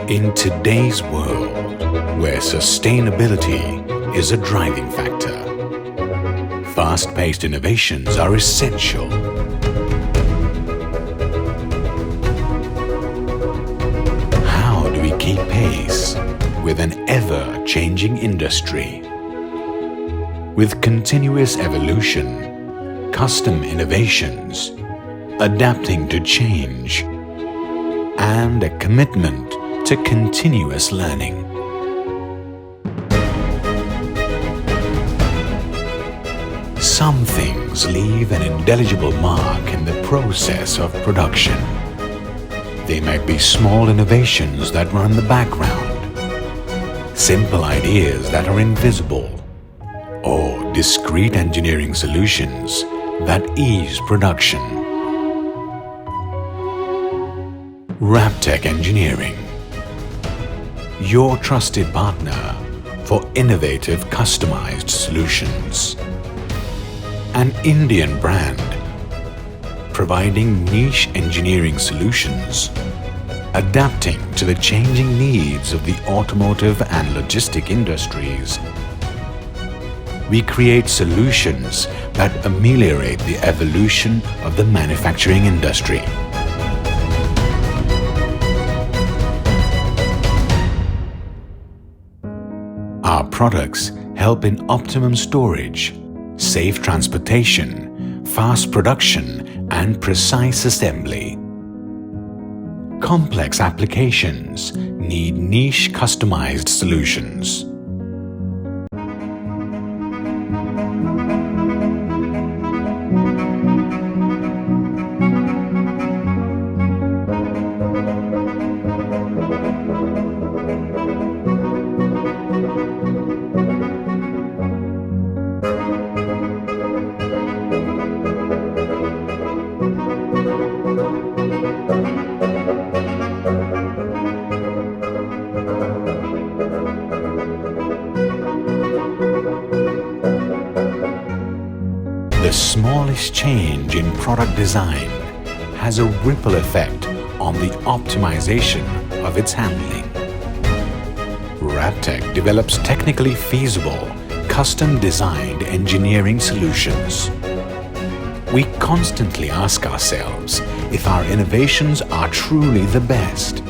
In today's world, where sustainability is a driving factor, fast-paced innovations are essential. How do we keep pace with an ever-changing industry? With continuous evolution, custom innovations, adapting to change, and a commitment to continuous learning. Some things leave an indelible mark in the process of production. They might be small innovations that run in the background, simple ideas that are invisible, or discrete engineering solutions that ease production. Raptech Engineering, your trusted partner for innovative customized solutions. An Indian brand providing niche engineering solutions, adapting to the changing needs of the automotive and logistic industries. We create solutions that ameliorate the evolution of the manufacturing industry. Our products help in optimum storage, safe transportation, fast production, and precise assembly. Complex applications need niche customized solutions. The smallest change in product design has a ripple effect on the optimization of its handling. Raptech develops technically feasible, custom-designed engineering solutions. We constantly ask ourselves if our innovations are truly the best,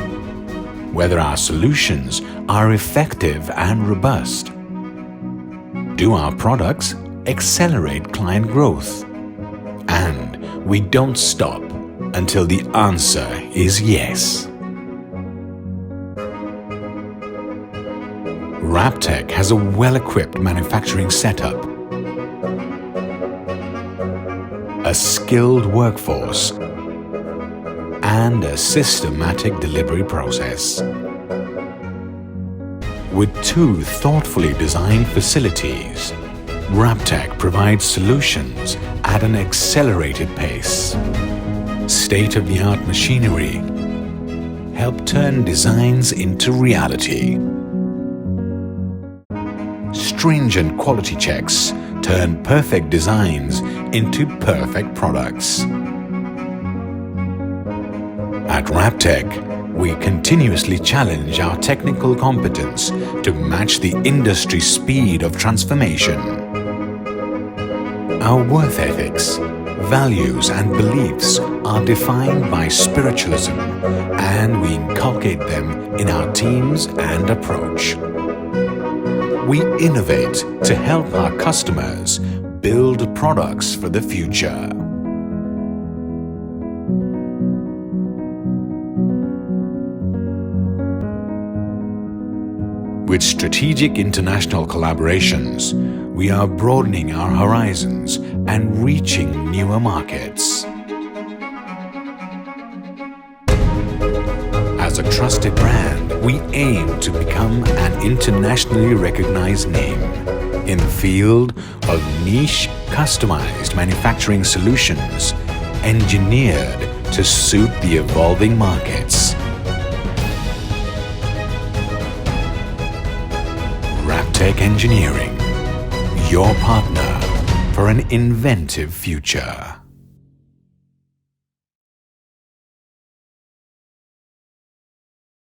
whether our solutions are effective and robust. Do our products accelerate client growth? And we don't stop until the answer is yes. Raptech has a well-equipped manufacturing setup, a skilled workforce, and a systematic delivery process. With 2 thoughtfully designed facilities, Raptech provides solutions at an accelerated pace. State-of-the-art machinery help turn designs into reality. Stringent quality checks turn perfect designs into perfect products. At Raptech, we continuously challenge our technical competence to match the industry speed of transformation. Our worth ethics, values and beliefs are defined by spiritualism, and we inculcate them in our teams and approach. We innovate to help our customers build products for the future. With strategic international collaborations, we are broadening our horizons and reaching newer markets. As a trusted brand, we aim to become an internationally recognized name in the field of niche, customized manufacturing solutions engineered to suit the evolving markets. Raptech Engineering, your partner for an inventive future.